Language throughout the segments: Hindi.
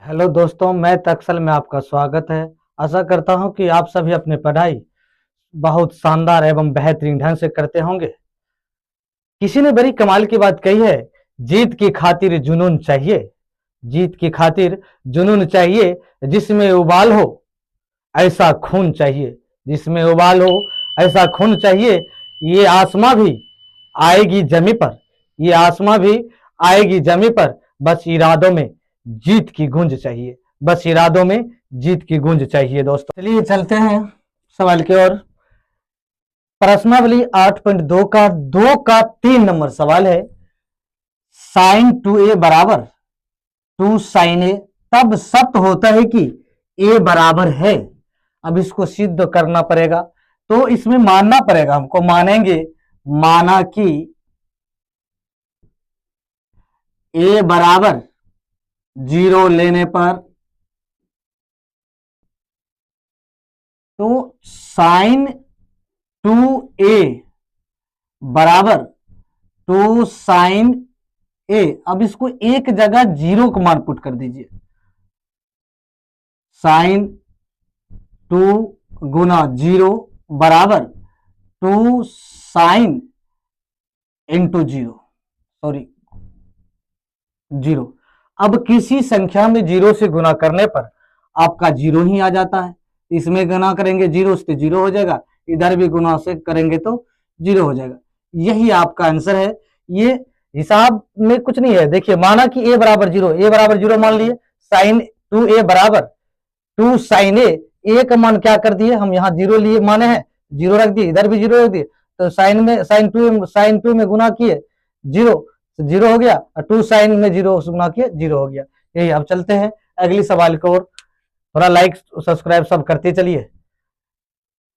हेलो दोस्तों, मैं तक्सल में आपका स्वागत है। आशा करता हूं कि आप सभी अपनी पढ़ाई बहुत शानदार एवं बेहतरीन ढंग से करते होंगे। किसी ने बड़ी कमाल की बात कही है, जीत की खातिर जुनून चाहिए। जीत की खातिर जुनून चाहिए, जिसमें उबाल हो ऐसा खून चाहिए। जिसमें उबाल हो ऐसा खून चाहिए। ये आसमां भी आएगी जमी पर। ये आसमां भी आएगी जमी पर। बस इरादों में जीत की गूंज चाहिए। बस इरादों में जीत की गूंज चाहिए। दोस्तों चलिए चलते हैं सवाल की ओर। प्रश्नावली 8.2 का 3 नंबर सवाल है। साइन 2a बराबर 2 साइन ए तब सत्य होता है कि ए बराबर है। अब इसको सिद्ध करना पड़ेगा, तो इसमें मानना पड़ेगा हमको। मानेंगे, माना कि ए बराबर 0 लेने पर तो साइन 2a बराबर 2 साइन ए। अब इसको एक जगह 0 को मान पुट कर दीजिए। साइन 2 गुना 0 बराबर 2 साइन इंटू 0, सॉरी 0। अब किसी संख्या में 0 से गुना करने पर आपका 0 ही आ जाता है। इसमें गुना करेंगे 0 से 0 हो जाएगा, इधर भी गुना से करेंगे तो 0 हो जाएगा। यही आपका आंसर है। ये हिसाब में कुछ नहीं है। देखिए, माना कि ए बराबर 0, ए बराबर 0 मान लिए। साइन 2a बराबर 2 साइन ए का मान क्या कर दिए हम, यहाँ 0 लिए माने हैं, 0 रख दिए, इधर भी 0 रख दिए। तो साइन 2 में गुना किए 0 हो गया, और 2 साइन में 0 गुना किए 0 हो गया। यही। अब चलते हैं अगली सवाल को और। थोड़ा लाइक सब्सक्राइब सब करते चलिए।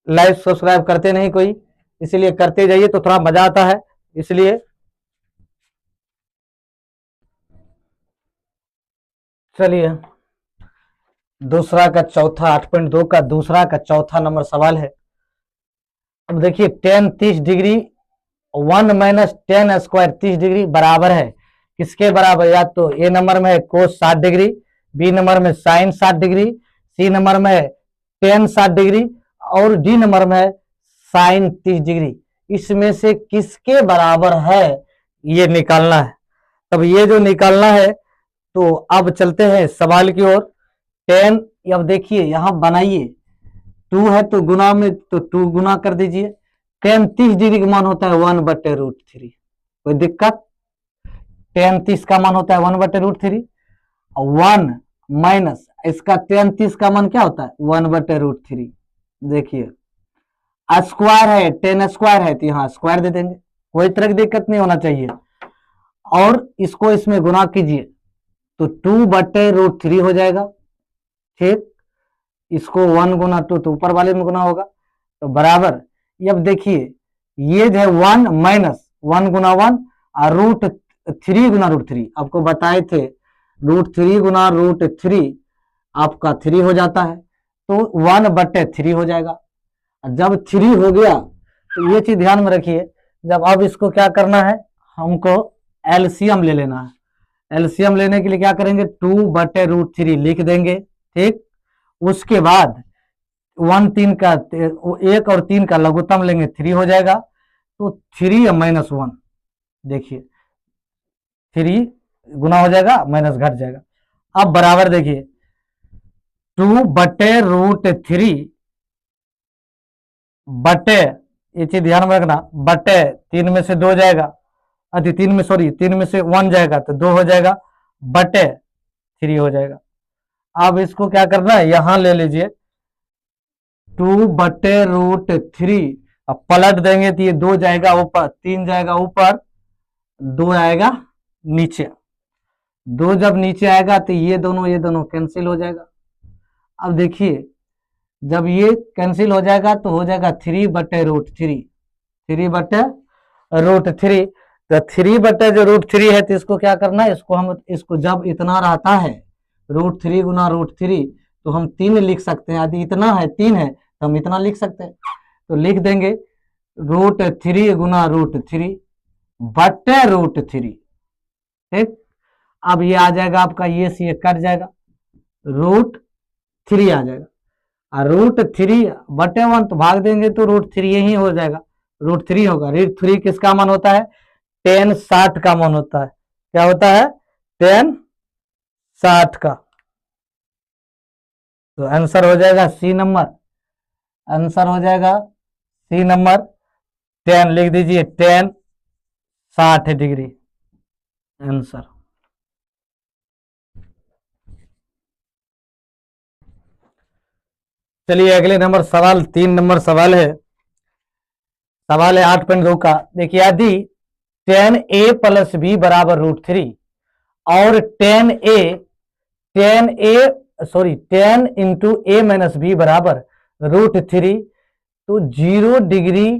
लाइक सब्सक्राइब करते नहीं कोई, इसलिए करते जाइए तो थोड़ा मजा आता है। इसलिए चलिए दूसरा का चौथा 8.2 का दूसरा का चौथा नंबर सवाल है। अब देखिए, tan 30 degree 1 minus tan square 30 degree बराबर है किसके बराबर? या तो ए नंबर में है कोस 60 डिग्री, बी नंबर में साइन 60 डिग्री, सी नंबर में है tan 60 डिग्री, और डी नंबर में है साइन 30 डिग्री। इसमें से किसके बराबर है ये निकालना है। तब ये जो निकालना है, तो अब चलते हैं सवाल की ओर। tan, अब देखिए यहां बनाइए, 2 है तो गुना में तो 2 गुना कर दीजिए। tan 30 डिग्री का मान होता है 1/√3। कोई दिक्कत? tan 30 का मान होता है 1/√3। 1 माइनस इसका tan 30 का मान क्या होता है 1/√3। देखिए स्क्वायर है, tan स्क्वायर है तो यहाँ स्क्वायर दे देंगे, कोई तरह की दिक्कत नहीं होना चाहिए। और इसको इसमें गुना कीजिए तो 2/√3 हो जाएगा। ठीक, इसको 1 गुना 2 तो ऊपर वाले में गुना होगा, तो बराबर। अब देखिए ये जो है 1 माइनस 1 गुना 1 और √3 गुना √3 आपको बताए थे। √3 गुना √3 आपका 3 हो जाता है, तो 1/3 हो जाएगा। जब 3 हो गया तो ये चीज ध्यान में रखिए। जब अब इसको क्या करना है, हमको एलसीएम ले लेना है। एलसीएम लेने के लिए क्या करेंगे, 2/√3 लिख देंगे। ठीक, उसके बाद 1 और 3 का लघुत्तम लेंगे, 3 हो जाएगा। तो 3 माइनस 1, देखिए 3 गुना हो जाएगा, माइनस घट जाएगा। अब बराबर देखिए 2/√3 बटे, ये चीज ध्यान में रखना, बटे 3 में से 2 जाएगा, 3 में से 1 जाएगा तो 2 हो जाएगा, बटे 3 हो जाएगा। अब इसको क्या करना है, यहां ले लीजिए 2/√3। अब पलट देंगे तो ये 2 जाएगा ऊपर, 3 जाएगा ऊपर, 2 आएगा नीचे। 2 जब नीचे आएगा तो ये दोनों कैंसिल हो जाएगा। अब देखिए जब ये कैंसिल हो जाएगा तो हो जाएगा 3/√3। 3/√3, तो 3/√3 है तो इसको क्या करना है, इसको जब इतना रहता है √3 गुना √3 तो हम 3 लिख सकते हैं। यदि इतना है 3 है तो हम इतना लिख सकते हैं, तो लिख देंगे √3 गुना √3 बटे √3। ठीक, अब ये आ जाएगा आपका, ये से ये कट जाएगा, √3 आ जाएगा। और √3/1 तो भाग देंगे तो √3 ही हो जाएगा, √3 होगा। √3 किसका मान होता है? tan 60 का मान होता है। क्या होता है? tan 60 का। तो आंसर हो जाएगा सी नंबर, आंसर हो जाएगा सी नंबर। tan लिख दीजिए, tan 60 डिग्री आंसर। चलिए अगले नंबर सवाल, 3 नंबर सवाल है। सवाल है 8.2 का। देखिए यदि tan a + b बराबर √3 और tan into a - b बराबर √3 तो 0 डिग्री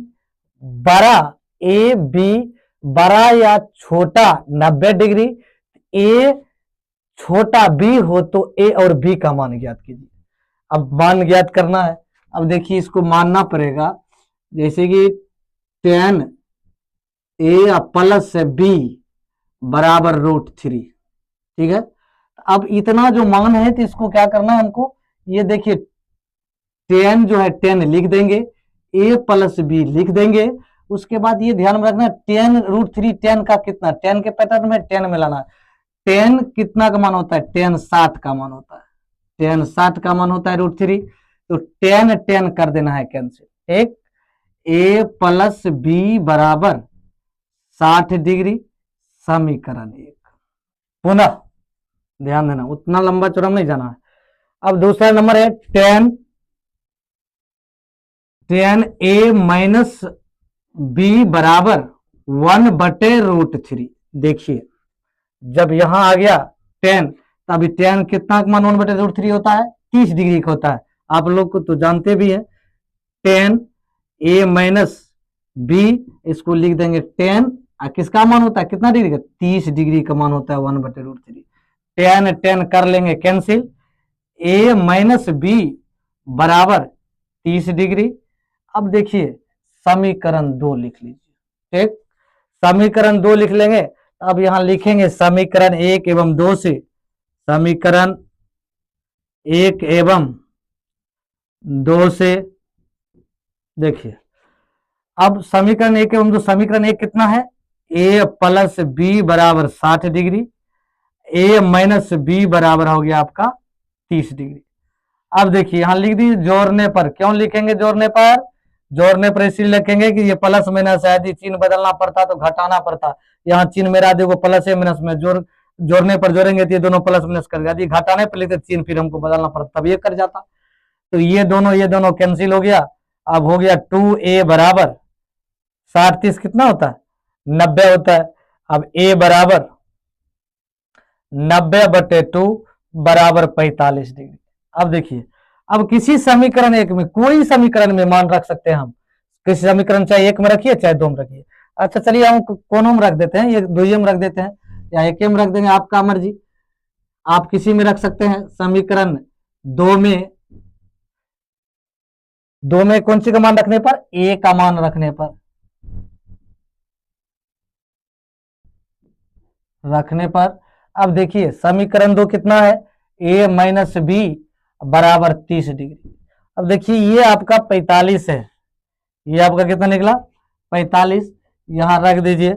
बड़ा ए बी बड़ा या छोटा 90 डिग्री, ए छोटा बी हो तो ए और बी का मान ज्ञात कीजिए। अब मान ज्ञात करना है। अब देखिए इसको मानना पड़ेगा, जैसे कि tan a + b बराबर √3, ठीक है। अब इतना जो मान है तो इसको क्या करना है हमको, ये देखिए tan जो है 10 लिख देंगे, a + b लिख देंगे। उसके बाद ये ध्यान में रखना tan √3 tan का कितना, tan के पैटर्न में 10 में लाना है। tan कितना का मान होता है? tan 60 का मान होता है, tan 60 का मान होता है √3। तो tan कर देना है कैंसिल। एक a + b बराबर 60 डिग्री, समीकरण 1। पुनः ध्यान देना, उतना लंबा चौड़ा नहीं जाना है। अब दूसरा नंबर है tan a - b बराबर 1/√3। देखिए जब यहां आ गया tan, तब tan कितना मान 1/√3 होता है? 30 डिग्री का होता है। आप लोग को तो जानते भी है। tan a - b, इसको लिख देंगे tan, किसका मान होता है? कितना डिग्री का? 30 डिग्री का मान होता है 1/√3। tan कर लेंगे कैंसिल, a - b बराबर 30 डिग्री। अब देखिए समीकरण 2 लिख लीजिए, ठीक। समीकरण 2 लिख लेंगे। अब यहां लिखेंगे समीकरण 1 एवं 2 से, समीकरण 1 एवं 2 से। देखिए अब समीकरण 1 एवं 2, समीकरण 1 कितना है? a + b बराबर 60 डिग्री, a - b बराबर हो गया आपका 30 डिग्री। अब देखिए यहां लिख दीजिए जोड़ने पर। क्यों लिखेंगे जोड़ने पर? जोड़ने पर इसलिए लिखेंगे कि ये प्लस माइनस है, यदि चिन्ह बदलना पड़ता तो घटाना पड़ता। यहाँ चिन्ह मेरा देखो प्लस है माइनस में, जोड़ने पर जोड़ेंगे तो ये दोनों प्लस माइनस कर, यदि घटाने पर लिखते चिन्ह फिर हमको बदलना पड़ता, तब ये कर जाता। तो ये दोनों कैंसिल हो गया। अब हो गया 2a बराबर 60 30 कितना होता है? 90 होता है। अब a बराबर 90/2 बराबर 45 डिग्री। अब देखिए, अब किसी समीकरण 1 में, कोई समीकरण में मान रख सकते हैं हम। किसी समीकरण चाहे 1 में रखिए चाहे 2 में रखिए। अच्छा चलिए हम कोनों में रख देते हैं, ये 2 में रख देते हैं या 1 में रख देंगे, आपका मर्जी। आप किसी में रख सकते हैं। समीकरण 2 में, कौन सी का मान रखने पर? a का मान रखने पर, अब देखिए समीकरण 2 कितना है? a - b बराबर 30 डिग्री। अब देखिए ये आपका 45 है, ये आपका कितना निकला? 45। यहां रख दीजिए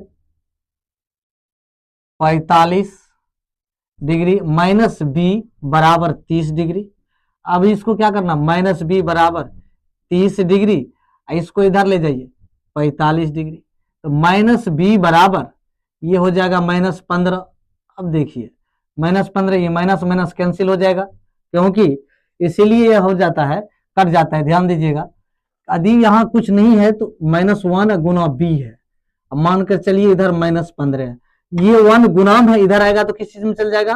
45 डिग्री, -b बराबर 30 डिग्री। अब इसको क्या करना? -b बराबर 30 डिग्री, इसको इधर ले जाइए 45 डिग्री। तो -b बराबर ये हो जाएगा -15। अब देखिए -15, ये माइनस माइनस कैंसिल हो जाएगा, क्योंकि इसीलिए यह हो जाता है, कट जाता है। ध्यान दीजिएगा, यदि यहाँ कुछ नहीं है तो -1 गुना b है। अब मानकर चलिए इधर -15 है, ये 1 गुणाम है, इधर आएगा तो किस चीज में चल जाएगा?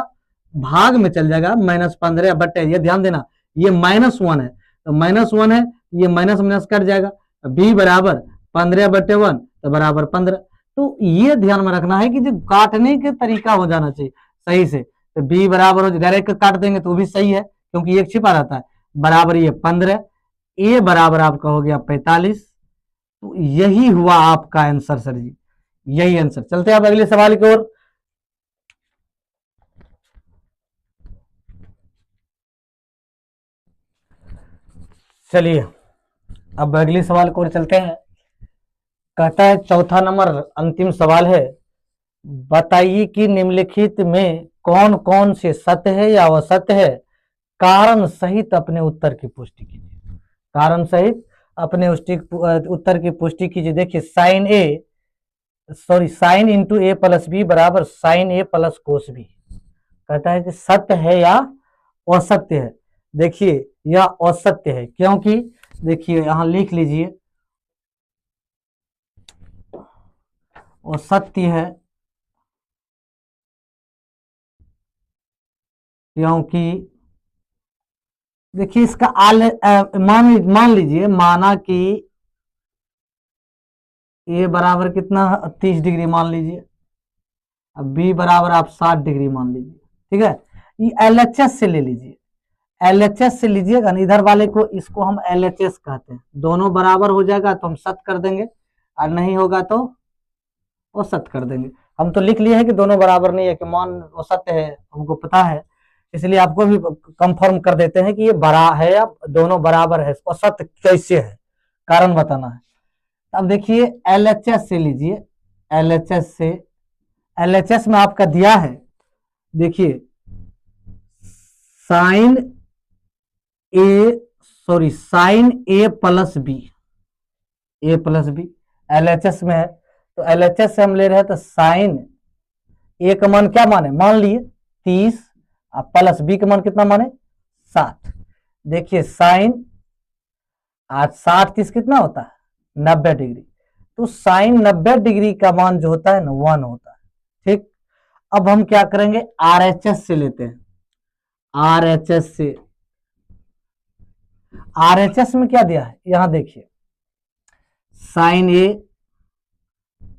भाग में चल जाएगा। -15 बटे, ये ध्यान देना, ये -1 है तो -1 है, ये माइनस माइनस कट जाएगा। b बराबर 15/1 तो बराबर 15। तो ये ध्यान में रखना है कि जो काटने के तरीका हो जाना चाहिए सही से। तो b बराबर हो, डायरेक्ट काट देंगे तो भी सही है क्योंकि एक छिपा रहता है। बराबर ये 15, a बराबर आपका हो गया 45। तो यही हुआ आपका आंसर सर जी, यही आंसर। चलते हैं आप अगले सवाल की ओर। चलिए अब अगले सवाल को ओर चलते हैं। कहता है चौथा नंबर अंतिम सवाल है, बताइए कि निम्नलिखित में कौन कौन से सत्य है या असत्य है, कारण सहित अपने उत्तर की पुष्टि कीजिए। कारण सहित अपने उत्तर की पुष्टि कीजिए। देखिए साइन इंटू ए प्लस बी बराबर साइन ए प्लस कोस बी। कहता है कि सत्य है या असत्य है। देखिए यह असत्य है, क्योंकि देखिए यहां लिख लीजिए असत्य है क्योंकि देखिए इसका मान लीजिए, माना कि ए बराबर कितना 30 डिग्री मान लीजिए, अब बी बराबर आप 60 डिग्री मान लीजिए, ठीक है। ये एलएचएस से ले लीजिए, एलएचएस से लीजिएगा ना, इधर वाले को इसको हम एलएचएस कहते हैं। दोनों बराबर हो जाएगा तो हम सत्य कर देंगे, और नहीं होगा तो असत्य कर देंगे। हम तो लिख लिए हैं कि दोनों बराबर नहीं है, कि मान असत्य है, हमको पता है, इसलिए आपको भी कंफर्म कर देते हैं कि ये बड़ा है या दोनों बराबर है। असत्य कैसे है, कारण बताना है। अब देखिए एलएचएस से लीजिए, एलएचएस से, एलएचएस में आपका दिया है, देखिए साइन ए प्लस बी, ए प्लस बी एलएचएस में है। तो एलएचएस से हम ले रहे हैं तो साइन ए का मान क्या माने, मान लिए 30, और प्लस बी का मान कितना माने 60। देखिए साइन आज 60 30 कितना होता है 90 डिग्री, तो साइन 90 डिग्री का मान जो होता है ना 1 होता है, ठीक। अब हम क्या करेंगे, आरएचएस से लेते हैं, आरएचएस से, आरएचएस में क्या दिया है, यहां देखिए साइन ए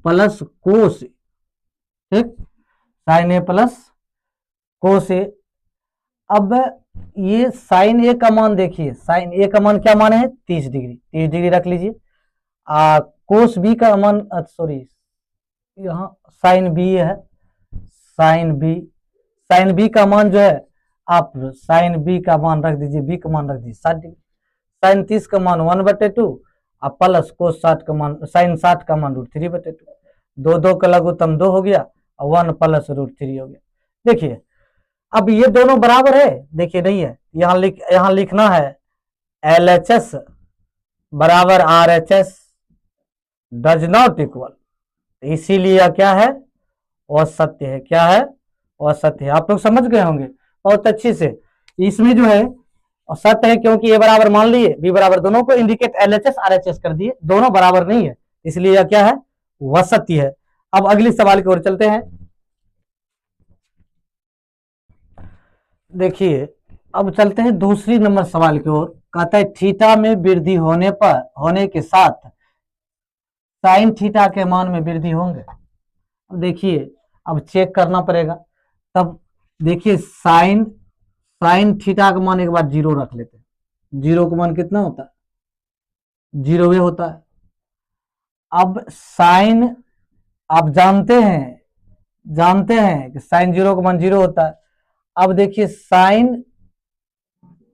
प्लस कोस, ठीक, साइन ए प्लस कोस ए। अब ये साइन ए का मान देखिए, साइन ए का मान क्या मान है 30 डिग्री, 30 डिग्री रख लीजिए। कोस बी का मान सॉरी यहाँ साइन बी है, साइन बी का मान जो है, आप साइन बी का मान रख दीजिए, बी का मान रख दीजिए 60 डिग्री। साइन 30 का मान 1/2 और प्लस कोस 60 का मान, साइन 60 का मान √3/2। 2 का लघुत्तम 2 हो गया और 1 प्लस √3 हो गया। देखिए अब ये दोनों बराबर है, देखिए नहीं है, यहां लिखना है एलएचएस बराबर आरएचएस डज नॉट इक्वल, इसीलिए क्या है असत्य है। क्या है असत्य है, आप लोग समझ गए होंगे बहुत अच्छे से। इसमें जो है सत्य है क्योंकि ए बराबर मान लिए, बी बराबर, दोनों को इंडिकेट एलएचएस आरएचएस कर दिए, दोनों बराबर नहीं है, इसलिए यह क्या है वह सत्य है। अब अगले सवाल की ओर चलते हैं। देखिए अब चलते हैं दूसरी नंबर सवाल की ओर। कहता है थीटा में वृद्धि होने के साथ साइन थीटा के मान में वृद्धि होंगे। अब देखिए अब चेक करना पड़ेगा, तब देखिए साइन थीटा का मान एक बार 0 रख लेते हैं। 0 का मान कितना होता है 0 होता है। अब साइन आप जानते हैं कि साइन 0 का मान 0 होता है। अब देखिए साइन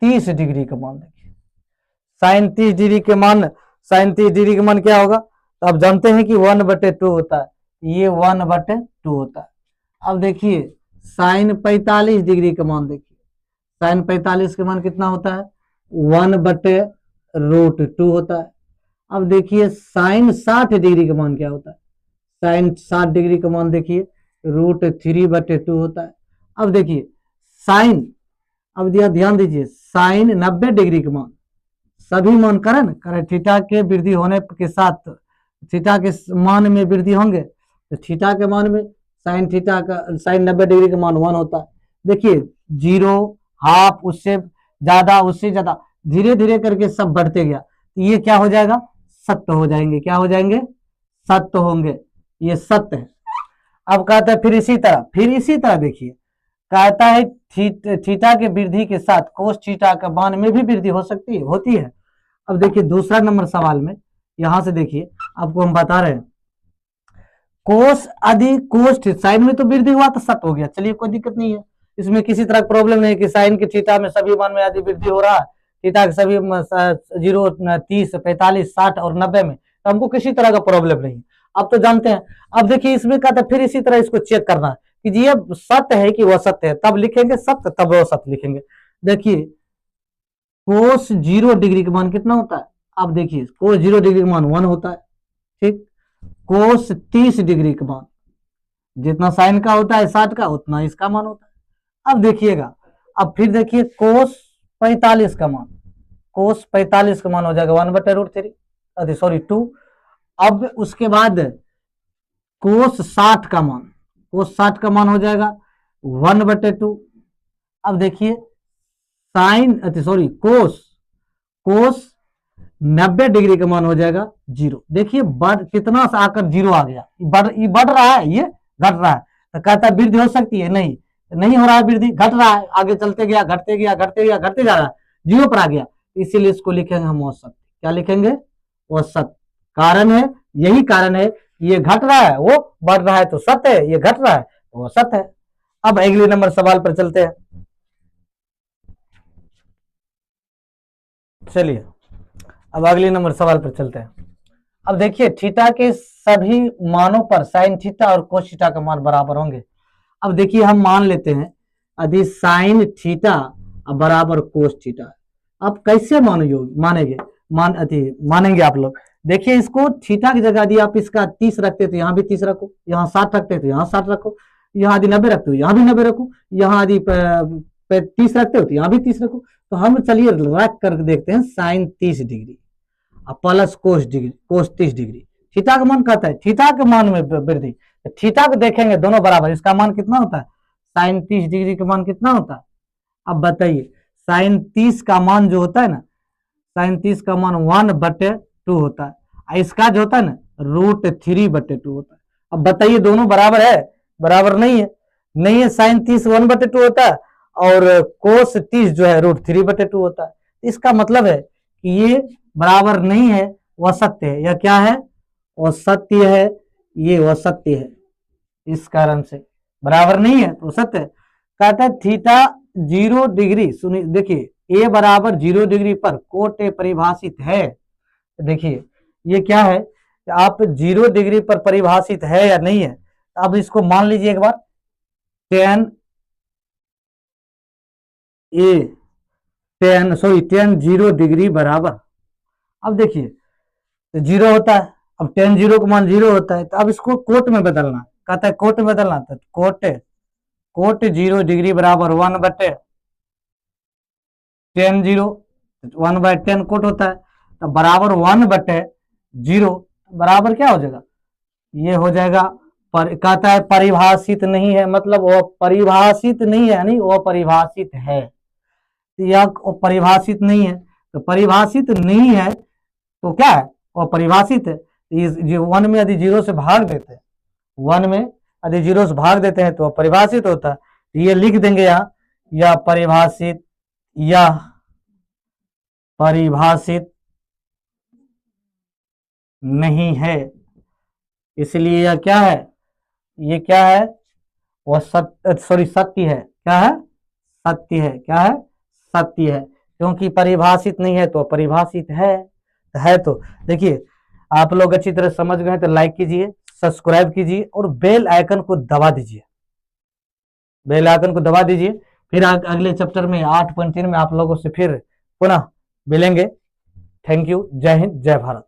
30 डिग्री का मान, देखिए साइन 30 डिग्री के मान, साइन 30 डिग्री का मान क्या होगा, तो आप जानते हैं कि 1/2 होता है, ये 1/2 होता है। अब देखिए साइन 45 डिग्री का मान, देखिए साइन 45 का मान कितना होता है 1/√2 होता है। अब देखिए साइन 60 डिग्री का मान क्या होता है, साइन 60 डिग्री का मान देखिए √3/2 होता है। अब देखिए साइन, अब ध्यान दीजिए साइन 90 डिग्री का मान, सभी मान करें थीटा के वृद्धि होने के साथ थीटा के मान में वृद्धि होंगे, तो थीटा के मान में साइन थीटा का साइन 90 डिग्री का मान 1 होता है। देखिए 0 हाफ उससे ज्यादा धीरे धीरे करके सब बढ़ते गया, तो ये क्या हो जाएगा सत्य हो जाएंगे, क्या हो जाएंगे सत्य होंगे, ये सत्य है। अब कहता है फिर इसी तरह देखिए कहता है थीटा के वृद्धि के साथ कोस थीटा का मान में भी वृद्धि होती है। अब देखिए दूसरा नंबर सवाल में यहां से देखिए आपको हम बता रहे हैं कोस साइन में तो वृद्धि हुआ तो सत्य हो गया, चलिए कोई दिक्कत नहीं है, इसमें किसी तरह प्रॉब्लम नहीं कि साइन के थीटा में सभी मान में आदि वृद्धि हो रहा है, थीटा के सभी 0, 30, 45, 60 और 90 में, तो हमको किसी तरह का प्रॉब्लम नहीं। अब तो जानते हैं। अब देखिए इसमें क्या था, फिर इसी तरह इसको चेक करना है कि ये सत्य है कि वह सत्य है, तब लिखेंगे सत्य, तब वह सत्य लिखेंगे। देखिए कोस 0 डिग्री का मान कितना होता है, अब देखिए कोस 0 डिग्री का मान 1 होता है, ठीक। कोस 30 डिग्री का मान जितना साइन का होता है 60 का, उतना इसका मान होता है। अब देखिएगा, अब फिर देखिए कोस 45 का मान, कोस 45 का मान हो जाएगा 1/√3, अरे सॉरी 2। अब उसके बाद कोस 60 का मान, कोस 60 का मान हो जाएगा 1/2। अब देखिए साइन, अरे सॉरी कोस 90 डिग्री का मान हो जाएगा 0। देखिए कितना सा आकर 0 आ गया, बढ़ रहा है, ये घट रहा है, तो कहता है वृद्धि हो सकती है, नहीं हो रहा है वृद्धि, घट रहा है, आगे चलते गया, घटते गया, घटते गया, घटते जा रहा है, 0 पर आ गया, इसीलिए इसको लिखेंगे हम औसत। क्या लिखेंगे, औसत। कारण है, यही कारण है, ये घट रहा है वो बढ़ रहा है तो सत्य है, ये घट रहा है तो वो सत्य है। अब अगले नंबर सवाल पर चलते हैं। चलिए अब अगले नंबर सवाल पर चलते हैं। अब देखिए थीटा के सभी मानों पर साइन थीटा और कोस थीटा का मान बराबर होंगे। अब देखिए हम मान लेते हैं यदि साइन थीटा बराबर कोस थीटा, अब कैसे मानेंगे मानेंगे आप लोग। देखिए इसको थीटा की जगह यदि आप इसका 30 रखते तो यहाँ भी 30 रखो, यहाँ 60 रखते तो यहाँ 60 रखो, यहाँ यदि 90 रखते हो यहाँ भी 90 रखो, यहाँ यदि 30 रखते हो तो यहाँ भी 30 रखो। तो हम चलिए रख कर देखते हैं sine 30 degree plus cos 30 degree, theta का मान कहता है, थीटा के मान में वृद्धि, थीटा को देखेंगे दोनों बराबर, इसका मान कितना होता है, साइन 30 डिग्री का मान कितना होता है। अब बताइए साइन 30 का मान जो होता है ना, साइन 30 का मान 1/2 होता है, इसका जो होता है ना √3/2 होता है। अब बताइए दोनों बराबर है, बराबर नहीं है, नहीं है, साइन 30 1/2 होता है और कोस 30 जो है √3/2 होता है। इसका मतलब है कि ये बराबर नहीं है, वह सत्य है। यह क्या है, वह सत्य है, ये वह सत्य है, इस कारण से बराबर नहीं है तो सत्य है। कहता है थीटा 0 डिग्री, सुनिए देखिए ए बराबर 0 डिग्री पर कोट ए परिभाषित है। देखिए ये क्या है, आप 0 डिग्री पर परिभाषित है या नहीं है। अब इसको मान लीजिए एक बार, tan 0 डिग्री बराबर, अब देखिए तो 0 होता है, अब tan 0 का मान 0 होता है, तो अब इसको कोट में बदलना, कहता है कोट में बदलना, तो कोट 0 डिग्री बराबर 1/tan 0, 1/10 कोट होता है, तो बराबर 1/0 बराबर क्या हो जाएगा, ये हो जाएगा कहता है परिभाषित नहीं है, मतलब वो परिभाषित नहीं है, यानी वो परिभाषित है, या परिभाषित नहीं है, तो परिभाषित नहीं है तो क्या है, वो परिभाषित है। जो 1 में यदि 0 से भाग देते हैं, 1 में यदि 0 से भाग देते हैं तो परिभाषित होता है। ये लिख देंगे यहाँ, या परिभाषित नहीं है, इसलिए यह क्या है, ये क्या है, वह सत्य है। क्या है, सत्य है। क्या है, सत्य है, क्योंकि परिभाषित नहीं है तो परिभाषित है। तो देखिए आप लोग अच्छी तरह समझ गए तो लाइक कीजिए, सब्सक्राइब कीजिए और बेल आइकन को दबा दीजिए, बेल आइकन को दबा दीजिए। फिर अगले चैप्टर में 8.3 में आप लोगों से फिर पुनः मिलेंगे। थैंक यू, जय हिंद, जय भारत।